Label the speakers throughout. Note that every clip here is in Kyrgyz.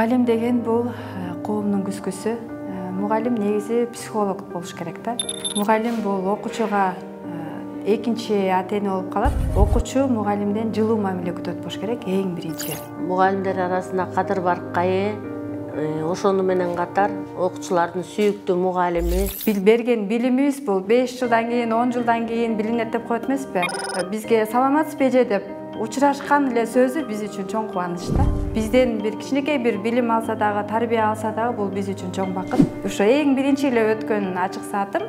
Speaker 1: Мугалим деген бул коомдун күзгүсү. Мугалим негизи психолог болуш керек да. Мугалим бул окуучуга экинчи ата-эне болуп калат. Окуучу мугалимден жылуу мамиле күтөт болуш керек эң биринчи.
Speaker 2: Мугалимдер арасында Кадыр Баркай, ошону менен катар окуучулардын сүйүктүү мугалими.
Speaker 1: Берген билимибиз бул 5 жылдан кийин, 10 жылдан кийин билинет деп коет эмеспи? Бизге саламатсызбы эже деп учурашкан эле сөзү биз үчүн чоң кубаныч да. Бизден бир кичинекей бир билим алса дагы, тарбия алса дагы бул биз үчүн чоң бакыт. Ошо эң биринчи эле өткөн ачык саатым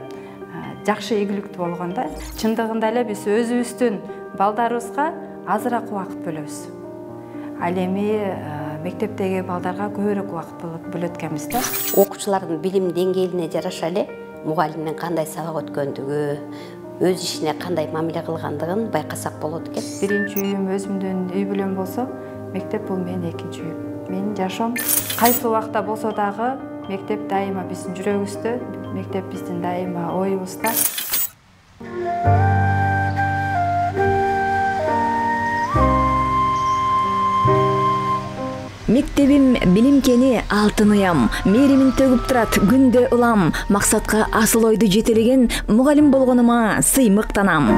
Speaker 1: жакшы ийгиликтүү болгон да. Чындыгында эле биз өзүбүздүн балдарыбызга азыраак убакыт бөлөбүз. Ал эми мектептеги балдарга көбүрөөк убакыт бөлөт экенбиз да.
Speaker 3: Окуучулардын билим деңгээлине жараша эле мугалимдин кандай сабак өткөндүгү, өз ишине кандай мамиле кылгандыгын байкасак болот экен.
Speaker 1: Биринчи үйүм өзүмдүн үй бүлөм болсо, мектеп бул менин экинчи үйүм. Менин жашоом кайсы убакта болсо дагы мектеп дайыма биздин жүрөгүбүздө, мектеп биздин дайыма оюбузда.
Speaker 4: Мектебим билимкени алтын уям, мээримин төгүп турат күндө улам, максатка асыл ойду жетелеген мугалим болгонума сыймыктанам.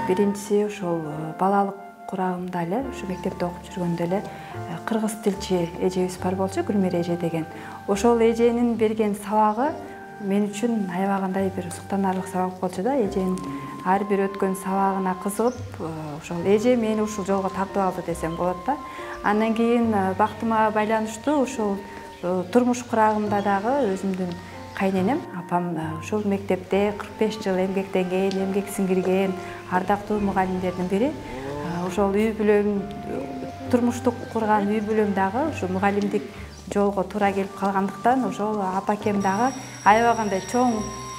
Speaker 1: Биринчиси ошол балалык курагымда эле, ушу мектепте окуп жүргөндө эле кыргыз тилчи эжебиз бар болчу, Гүлмира эже деген. Ошол эженин берген сабагы мен үчүн аябагандай бир суктанарлык сабак болчу да. Эженин ар бир өткөн сабагына кызыгып, ошол эже мени ушул жолго тартып алды десем болот да. Андан кийин бактыма байланыштуу ушул турмуш курагымда дагы өзүмдүн кайненем, апам ушул мектепте 45 жыл эмгектенген, эмгек сиңирген ардактуу мугалимдердин бири. Ошол үй бүлөм, турмуштук курган үй бүлөм дагы ушу мугалимдик жолго туура келип калгандыктан ошол апакем дагы аябагандай чоң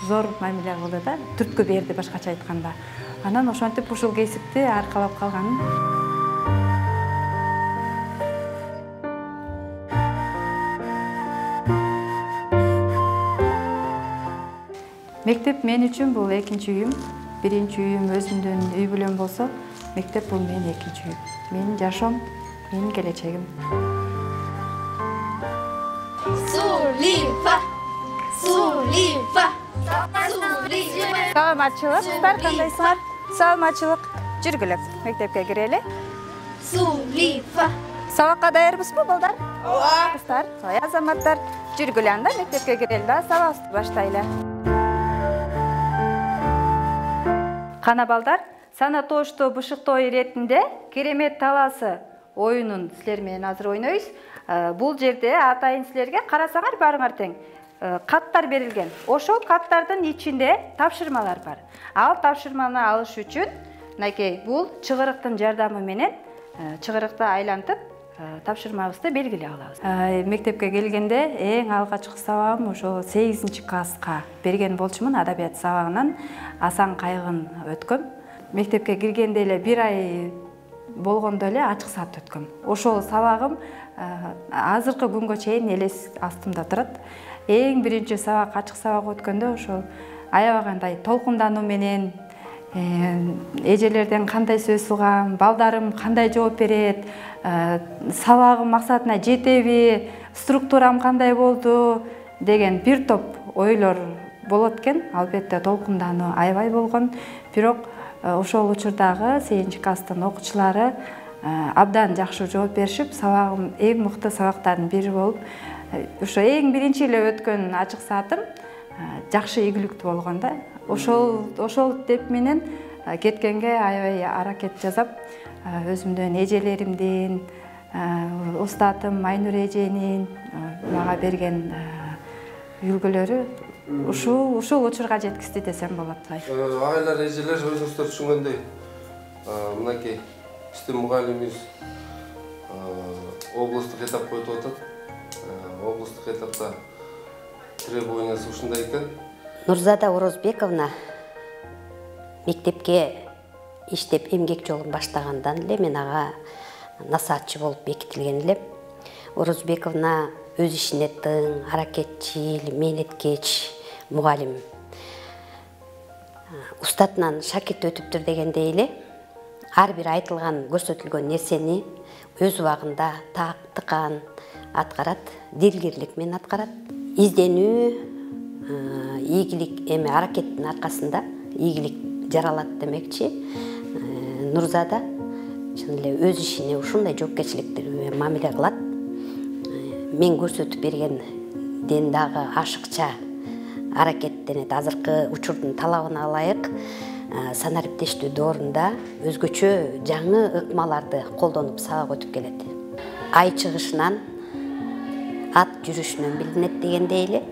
Speaker 1: зор мамиле кылды да, түрткү берди башкача айтканда. Анан ошентип ушул кесипти аркалап калганым. Мектеп мен үчүн бул экинчи үйүм. Биринчи үйүм өзүмдүн үй бүлөм болсо, мектеп бул менин экинчи үйүм. Менин жашоом, менин келечегим.
Speaker 5: Сулифа, Сулифа,
Speaker 1: Саламатчылык, кандайсыңар? Саламатчылык. Жүргүлө, мектепке кирели.
Speaker 5: Сулифа.
Speaker 1: Сабакка даярбызбы, балдар? Ооба. Кыздар, азаматтар, жүргүлө анда мектепке кирели да, сабагыбызды баштайлы. Кана балдар, санатоштоо бышыктоо иретинде керемет талаасы оюнун силер менен азыр ойнойбуз. Бул жерде атайын силерге карасаңар барыңар тең каттар берилген. Ошол каттардын ичинде тапшырмалар бар. Ал тапшырманы алыш үчүн мынакей бул чыгырыктын жардамы менен чыгырыкты айлантып тапшырмабызды белгилей алабыз. Мектепке келгенде эң алгачкы сабагым ошол 8-класска берген болчумун, адабият сабагынан Асан Кайгын өткөм. Мектепке киргенде эле 1 ай болгондо эле ачык саат өткөм. Ошол сабагым азыркы күнгө чейин элес астымда турат. Эң биринчи сабак, ачык сабак өткөндө ошол аябагандай толкундануу менен эжелерден кандай сөз угам, балдарым кандай жооп берет, сабагым максатына жетеби, структурам кандай болду деген бир топ ойлор болот экен. Албетте толкундануу аябай болгон, бирок ошол учурдагы 8-класстын окуучулары абдан жакшы жооп беришип, сабагым эң мыкты сабактардын бири болуп, ошо эң биринчи эле өткөн ачык саатым жакшы ийгиликтүү болгон да. Ошол деп менен кеткенге аябай аракет жасап, өзүмдүн эжелеримдин, устатым Майнур эженин мага берген үлгүлөрү ушул учурга жеткизди десем болот.
Speaker 6: Агайлар, эжелер, өзүңүздөр түшүнгөндөй, мынакей биздин мугалимибиз облустук этапка өтүп атат. Облустук этапта требованиясы ушундай экен.
Speaker 3: Нурзада Орозбековна мектепке иштеп эмгек жолун баштагандан эле мен ага насаатчы болуп бекитилген элем. Орозбековна өз ишине тың, аракетчил, мээнеткеч мугалим. Устатынан шакирт өтүптүр дегендей эле ар бир айтылган, көрсөтүлгөн нерсени өз убагында тыкан аткарат, дилгирлик менен аткарат. Изденүү, ийгилик эми аракеттин аркасында ийгилик жаралат демекчи. Нурзада чын эле өз ишине ушундай жоопкерчиликтүү мамиле кылат. Мен көрсөтүп бергенден дагы ашыкча аракеттенет. Азыркы учурдун талабына ылайык санариптештүү доорунда өзгөчө жаңы ыкмаларды колдонуп сабак өтүп келет. Ай чыгышынан ат жүрүшүнөн билинет дегендей эле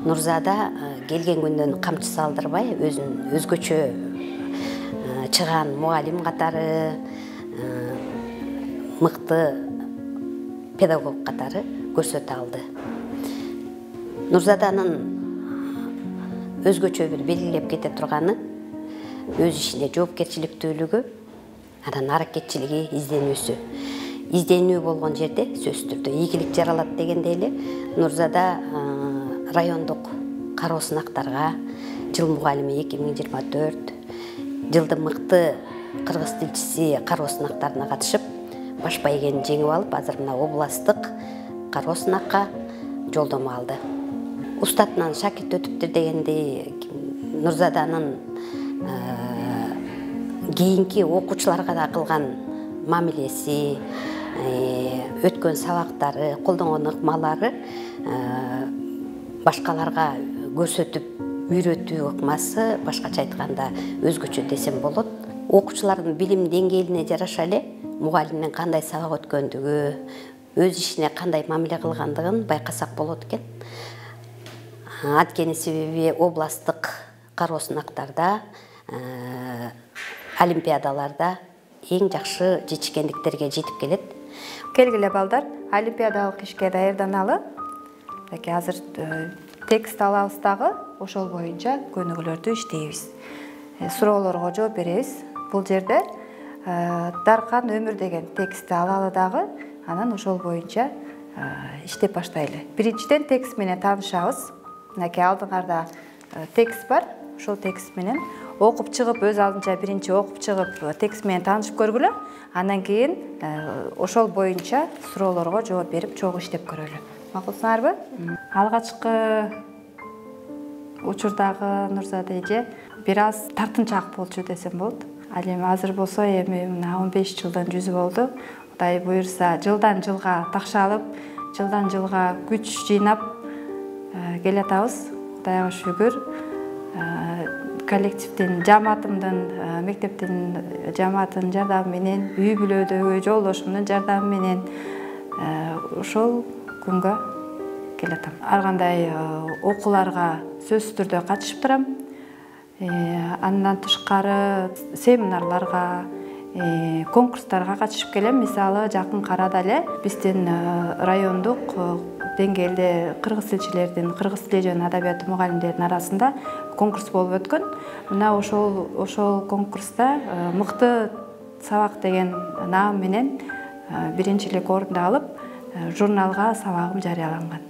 Speaker 3: Нурзада келген күндөн камчы салдырбай өзүн өзгөчө чыган мугалим катары, мыкты педагог катары көрсөтө алды. Нурзаданын өзгөчө бир белгилеп кете турганы өз ишине жоопкерчиликтүүлүгү, анан аракетчилиги, изденүүсү. Изденүү болгон жерде сөзсүз түрдө ийгилик жаралат дегендей эле Нурзада райондук кароо сынактарга жыл мугалими 2024, жылдын мыкты кыргыз тилчиси кароо сынактарына катышып, баш байгени жеңип алып, азыр мына областтык кароо сынакка жолдомо алды. Устатынан шакирт өтүптүр дегендей Нурзаданын кийинки окуучуларга да кылган мамилеси, өткөн сабактары, колдонгон ыкмалары башкаларга көрсөтүп үйрөтүү ыкмасы башкача айтканда өзгөчө десем болот. Окуучулардын билим деңгээлине жараша эле мугалимдин кандай сабак өткөндүгү, өз ишине кандай мамиле кылгандыгын байкасак болот экен. Анткени себеби областтык кароо сынактарда, олимпиадаларда эң жакшы жетишкендиктерге жетип келет.
Speaker 1: Келгиле балдар, олимпиадалык ишке даярданалы. Азыр текст алабыз дагы, ошол боюнча көнүгүүлөрдү иштейбиз. Суроолорго жооп беребиз. Бул жерде Даркан өмүр деген текстти алалы дагы, анан ошол боюнча иштеп баштайлы. Биринчиден текст менен таанышабыз. Мынакей алдыңарда текст бар. Ошол текст менен окуп чыгып, өз алдынча биринчи окуп чыгып, текст менен таанышып көргүлө. Андан кийин ошол боюнча суроолорго жооп берип, чогуу иштеп көрөлү. Макулсуңарбы? Алгачкы учурдагы Нурзада эже бир аз тартынчаак болчу десем болот. Ал эми азыр болсо эми мына 15 жылдан жүзү болду. Кудай буйрса, жылдан жылга такшалып, жылдан жылга күч жыйнап келатабыз. Кудайга шүгүр. Коллективдин, жамаатымдын, мектептин жамаатынын жардамы менен, үй бүлөдөгү жолдошумдун жардамы менен ошол күнгө келатам. Ар кандай окууларга сөзсүз түрдө катышып турам. Андан тышкары семинарларга, конкурстарга катышып келем. Мисалы, жакын арада эле биздин райондук деңгээлде кыргыз тилчилердин, кыргыз тили жана адабияты мугалимдеринин арасында конкурс болуп өткөн. Мына ошол конкурста мыкты сабак деген наам менен биринчилик орунду алып, журналга сабагым жарыяланган.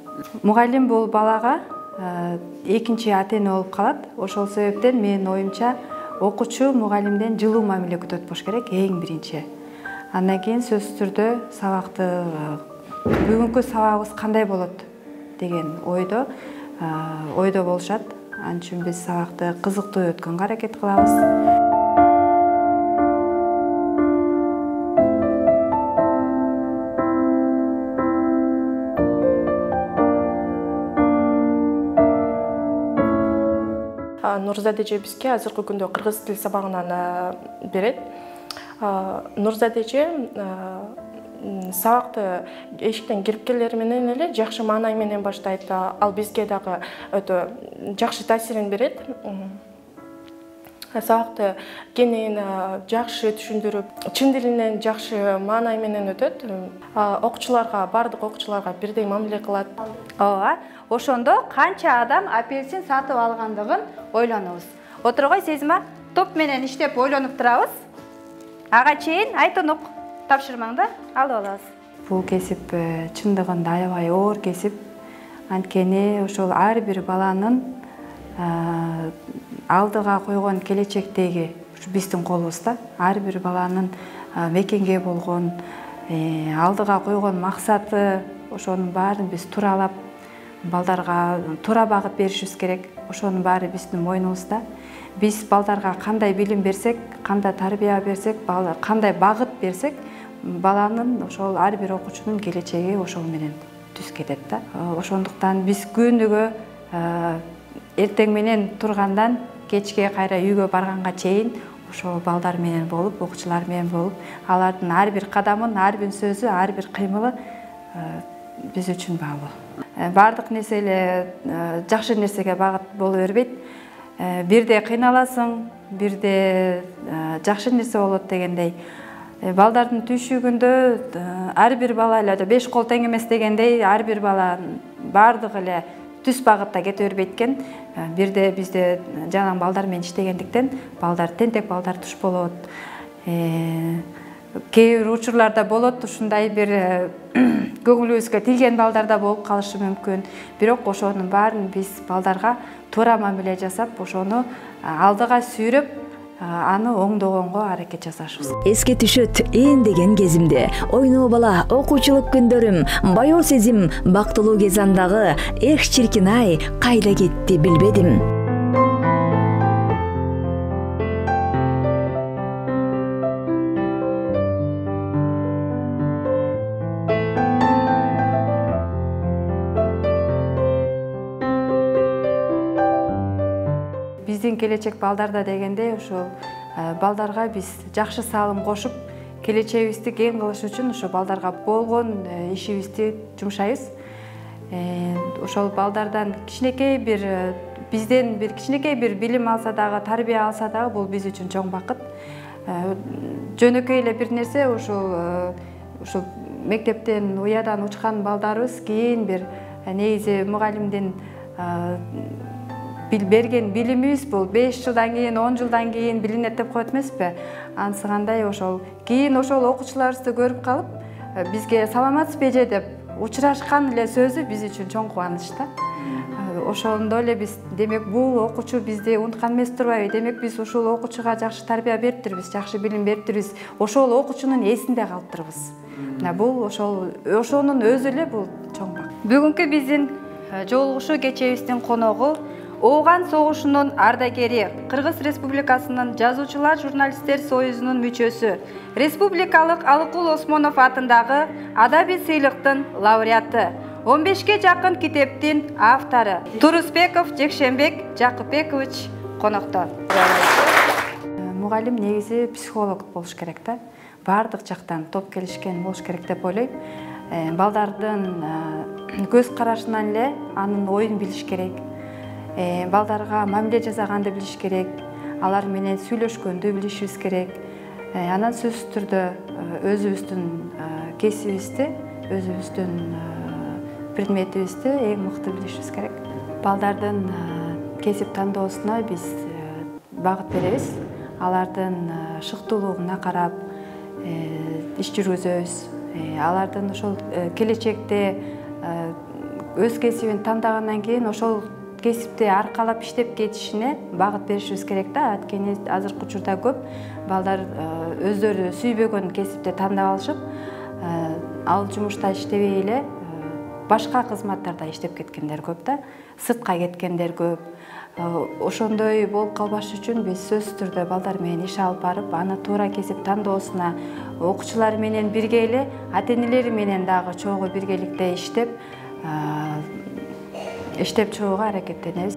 Speaker 1: Мугалим бул балага экинчи ата-эне болуп калат. Ошол себептен менин оюмча окуучу мугалимден жылуу мамиле күтөт болуш керек эң биринчи. Андан кийин сөзсүз түрдө сабакты бүгүнкү сабагыбыз кандай болот деген ойдо болушат. Анын үчүн биз сабакты кызыктуу өткөнгө аракет кылабыз.
Speaker 7: Нурзада эже бизге азыркы күндө кыргыз тил сабагынан берет. Нурзада эже сабакты эшиктен кирип келери менен эле жакшы маанай менен баштайт. Ал бизге дагы өтө жакшы таасирин берет. Сабакты кенен жакшы түшүндүрүп, чын дилинен жакшы маанай менен өтөт. Окуучуларга, бардык окуучуларга бирдей мамиле кылат.
Speaker 1: Ооба, ошондо канча адам апельсин сатып алгандыгын ойлонобуз. Отургой Сезима, топ менен иштеп ойлонуп турабыз. Ага чейин Айтонук тапшырмаңда алып алабыз. Бул кесип чындыгында аябай оор кесип. Анткени ошол ар бир баланын алдыга койгон келечектеги биздин колубузда. Ар бир баланын мекенге болгон алдыга койгон максаты ошонун баарын биз тууралап балдарга туура багыт беришибиз керек. Ошонун баары биздин мойнубузда. Биз балдарга кандай билим берсек, кандай тарбия берсек, кандай багыт берсек, баланын ошол ар бир окуучунун келечеги ошол менен түз кетет да. Ошондуктан биз күнүгө эртең менен тургандан кечке кайра үйгө барганга чейин ошол балдар менен болуп, окуучулар менен болуп, алардын ар бир кадамын, ар бир сөзү, ар бир кыймылы биз үчүн баалуу. Бардык нерсе эле жакшы нерсеге багыт боло бербейт. Бирде кыйналасың, бирде жакшы нерсе болот дегендей. Балдардын түйшүгүндө ар бир бала эле 5 кол тең эмес дегендей, ар бир баланын бардыгы эле түз багытта кете бербейт экен. Бирде бизде жанагы балдар менен иштегендиктен балдар тентек балдар туш болот. Кээ бир учурларда болот, ушундай бир көңүлүбүзгө тилген балдар да болуп калышы мүмкүн. Бирок ошонун баарын биз балдарга туура мамиле жасап, ошону алдыга сүйрөп, аны оңдогонго аракет жасашыбыз.
Speaker 4: Эске түшөт эндеген кезимде, ойноо бала, окуучулук күндөрүм, баяу сезим, бактылуу кез андагы, эх чиркин-ай, кайда кетти билбедим.
Speaker 1: Биздин келечек балдарда дегенде ошол балдарга биз жакшы салым кошуп, келечегибизди кең кылыш үчүн ошо балдарга болгон ишибизди жумшайбыз. Ошол балдардан кичинекей бир бизден бир кичинекей бир билим алса дагы, тарбия алса дагы бул биз үчүн чоң бакыт. Жөнөкөй эле бир нерсе ушул мектептен уядан учкан балдарыбыз кийин бир негизи мугалимдин берген билимибиз бул 5 жылдан кийин, 10 жылдан кийин билинет деп коет эмеспи? Ансыгандай ошол кийин ошол окуучуларыбызды көрүп калып, бизге саламатсызбы эже деп учурашкан эле сөзү биз үчүн чоң кубаныч да. Ошондой эле биз демек бул окуучу бизди унуткан эмес турбайбы? Демек биз ушул окуучуга жакшы тарбия бериптирбиз, жакшы билим бериптирбиз. Ошол окуучунун эсинде калыптырбыз. Мына бул ошонун өзү эле бул чоң бак. Бүгүнкү биздин жолугушуу кечебиздин коногу Ооган согушунун ардагери, Кыргыз Республикасынын Жазуучулар журналисттер союзунун мүчөсү, Республикалык Алыкул Осмонов атындагы адабий сыйлыктын лауреаты, 15ке жакын китептин автору Турусбеков Жекшенбек Жакыпбекович конокто. Мугалим негизи психолог болуш керек да. Бардык жактан топ келишкен болуш керек деп ойлойм. Балдардын көз карашынан эле анын оюн билиш керек. Балдарга мамиле жасаганды билиш керек, алар менен сүйлөшкөндү билишибиз керек. Анан сөзсүз түрдө өзүбүздүн кесибибизди, өзүбүздүн предметибизди эң мыкты билишибиз керек. Балдардын кесип тандоосуна биз багыт беребиз. Алардын шыктуулугуна карап иш жүргүзөбүз. Алардын ошол келечекте өз кесибин тандагандан кийин ошол кесипти аркалап иштеп кетишине багыт беришибиз керек да. Анткени азыркы учурда көп балдар өздөрү сүйбөгөн кесипти тандап алышып, ал жумушта иштебей эле башка кызматтарда иштеп кеткендер көп да. Сыртка кеткендер көп. Ошондой болуп калбаш үчүн биз сөзсүз түрдө балдар менен иш алып барып, аны туура кесип тандоосуна окуучулар менен бирге эле, ата-энелери менен дагы чогуу биргеликте иштеп чыгууга аракеттенебиз.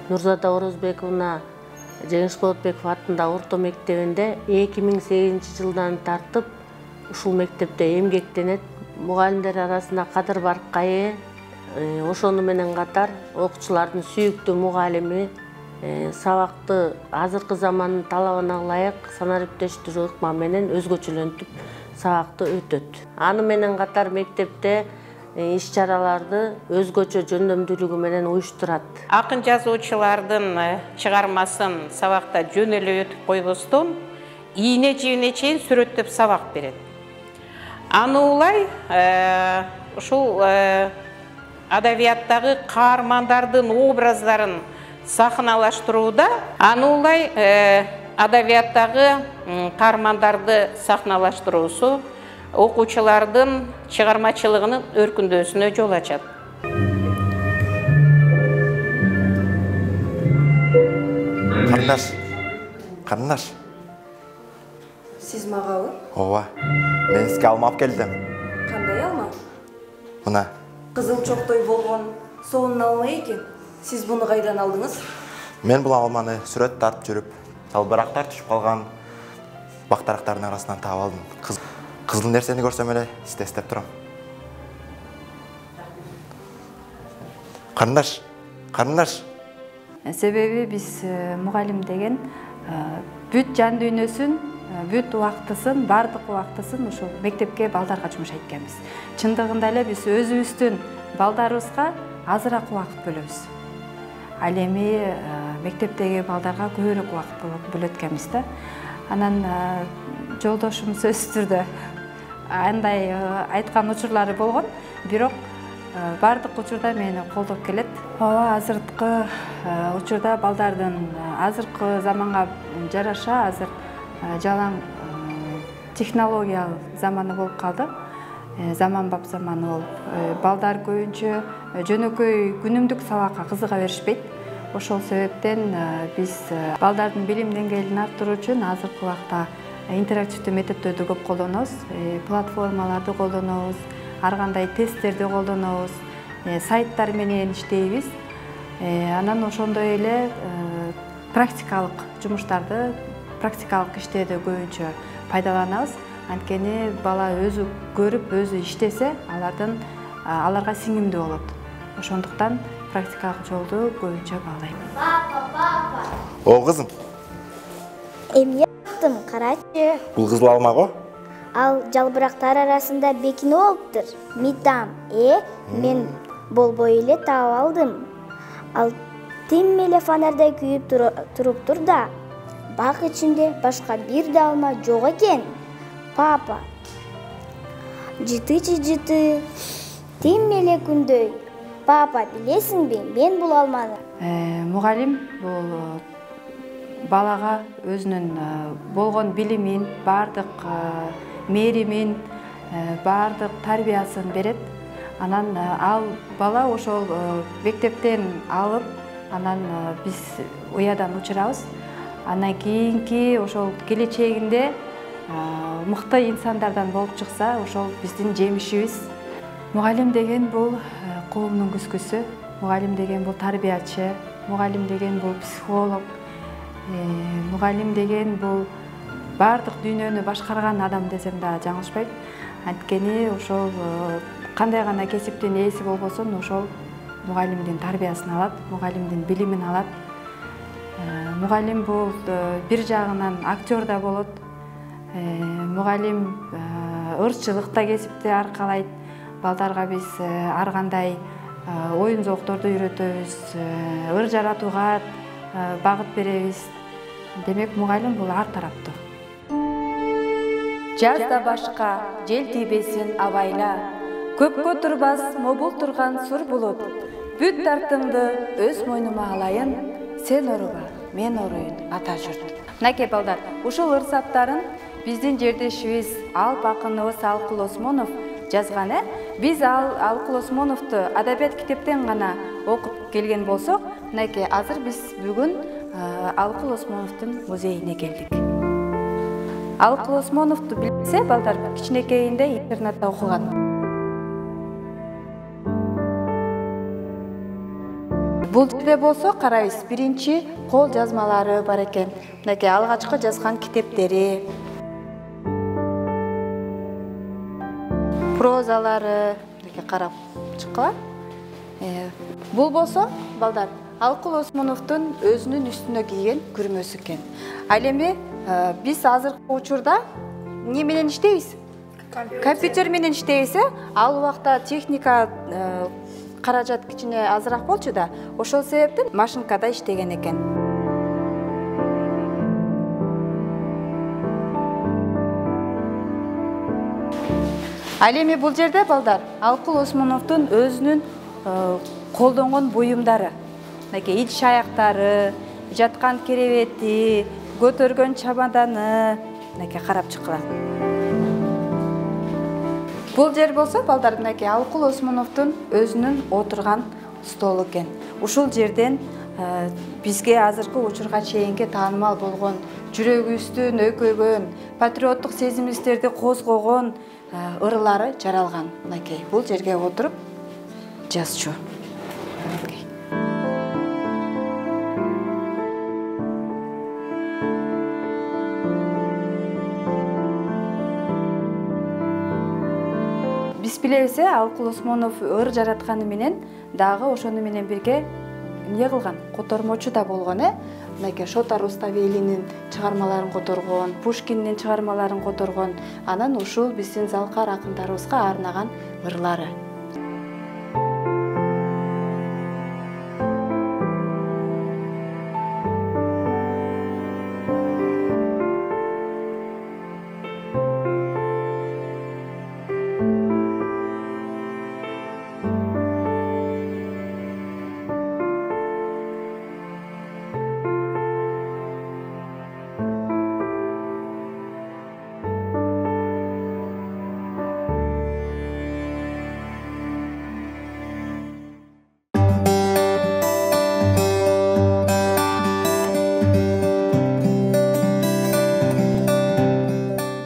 Speaker 2: Нурзада Орозбековна Жеңишболотбеков атындагы орто мектебинде 2008 жылдан тартып ушул мектепте эмгектенет. Мугалимдер арасында Кадыр Баркайы, ошону менен катар окуучулардын сүйүктүү мугалими, сабакты азыркы замандын талабына ылайык санариптештирүү ыкма менен өзгөчөлөнтүп сабакты өтөт. Аны менен катар мектепте иш-чараларды өзгөчө жөндөмдүүлүгү менен уюштурат.
Speaker 8: Акын жазуучулардын чыгармасын сабакта жөн эле өтүп койбостон, ийне жибине чейин сүрөттөп сабак берет. Аны улай ушул адабияттагы каармандардын образдарын сахналаштырууда, аны улай адабияттагы каармандарды сахналаштыруусу окуучулардын чыгармачылыгынын өркүндөшүнө жол ачат.
Speaker 9: Карындаш.
Speaker 10: Сиз магабы?
Speaker 9: Ооба. Мен сизге алма алып келдим.
Speaker 10: Кандай алма?
Speaker 9: Мына.
Speaker 10: Кызыл чоктой болгон сонун алма экен. Сиз буну кайдан алдыңыз?
Speaker 9: Мен бул алманы сүрөт тартып жүрүп, талбырактар түшүп калган бактарактардын арасынан таап алдым. Кызыл нерсени көрсөм эле издеп турам. Карындаш.
Speaker 1: Себеби биз мугалим деген бүт жан дүйнөсүн, бүт убактысын, бардык убактысын ушул мектепке балдарга жумшайт экенбиз. Чындыгында эле биз өзүбүздүн балдарыбызга азыраак убакыт бөлөбүз. Ал эми мектептеги балдарга көбүрөөк убакыт бөлөт экенбиз да. Анан жолдошум сөзсүз түрдө андай айткан учурлары болгон, бирок бардык учурда мени колдоп келет. Ооба, азыркы учурда балдардын азыркы заманга жараша азыр жалаң технология заманы болуп калды. Заманбап заманы болуп, балдар көбүнчө жөнөкөй күнүмдүк сабакка кызыга беришпейт. Ошол себептен биз балдардын билим деңгээлин арттыруу үчүн азыркы убакта интерактивдүү методдорду көп колдонобуз, платформаларды колдонобуз, ар кандай тесттерди колдонобуз, сайттар менен иштейбиз. Анан ошондой эле практикалык жумуштарды, практикалык иштерди көбүнчө пайдаланабыз. Анткени бала өзү көрүп, өзү иштесе, аларга сиңимдүү болот. Ошондуктан практикалык жолду көбүнчө баалайм.
Speaker 5: Папа.
Speaker 9: О, кызым.
Speaker 5: Эмне яктым, карачы.
Speaker 9: Бул кызыл алма го?
Speaker 5: Ал жалбырактар арасында бекинип алыптыр. Митам, мен болбой эле таап алдым. Ал тим эле фонарда күйүп туруптур да. Бак ичинде башка бир да алма жок экен. Папа. Жыты, тим эле күндөй. Папа, билесиңби, мен бул алманы.
Speaker 1: Мугалим бул балага өзүнүн болгон билимин, бардык мээримин, бардык тарбиясын берет. Анан ал бала ошол мектептен алып, анан биз уядан учурабыз. Андан кийинки ошол келечегинде мыкты инсандардан болуп чыкса, ошол биздин жемишибиз. Мугалим деген бул коомдун күзгүсү, мугалим деген бул тарбиячы, мугалим деген бул психолог, мугалим деген бул бардык дүйнөнү башкарган адам десем да жаңылышпайт. Анткени ошол кандай гана кесиптин ээси болбосун, ошол мугалимдин тарбиясын алат, мугалимдин билимин алат. Мугалим бул бир жагынан актер да болот. Мугалим ырчылыкта кесипти аркалайт. Балдарга биз ар кандай оюн зоокторду үйрөтөбүз, ыр жаратууга багыт беребиз. Демек, мугалим бул ар тараптуу. Жазда башка жел тийбесин абайла, көпкө турбас мобул турган сур булут. Бүт тартымды өз мойнума алайын, сен оруба, мен оруйун ата журт. Мынакей балдар, ушул ырсаптарын биздин жердешибиз Алп акыныбыз Алкул Осмонов жазган. Биз Алкул Осмоновду адабият китептен гана окуп келген болсок, мынакей азыр биз бүгүн Алкул Осмоновдун музейине келдик. Алкул Осмоновду билсе, балдар кичинекейинде интернатта окуган. Бул жерде болсо, карайбыз, биринчи кол жазмалары бар экен. Мынакей алгачкы жазган китептери, прозалары, мынакей карап чыккыла. Бул болсо, балдар, Алкул Осмоновдун өзүнүн үстүнө кийген күрмөсү экен. Ал эми биз азыркы учурда эмне менен иштейбиз? Компьютер менен иштейбиз. Ал убакта техника каражат кичине азыраак болчу да, ошол себептен машинкада иштеген экен. Ал эми бул жерде балдар Алкул Осмоновдун өзүнүн колдонгон буюмдары, мынакей ич аяктары, жаткан керебети, көтөргөн чамаданы, мынакей карап чыккыла. Бул жер болсо балдар мынакей Алкул Осмоновдун өзүнүн отурган столу экен. Ушул жерден бизге азыркы учурга чейинки таанымал болгон, жүрөгүбүздү өйкөгөн, патриоттук сезимибизди козгогон ырлары жаралган. Мынакей бул жерге отуруп жазчу. Биз билебиз, Алкул Осмонов ыр жаратканы менен дагы ошону менен бирге эмне кылган? Котормочу да болгон, Мынакей Шотар Руставелинин чыгармаларын которгон, Пушкиндин чыгармаларын которгон, анан ушул биздин залкар акындарыбызга арнаган ырлары.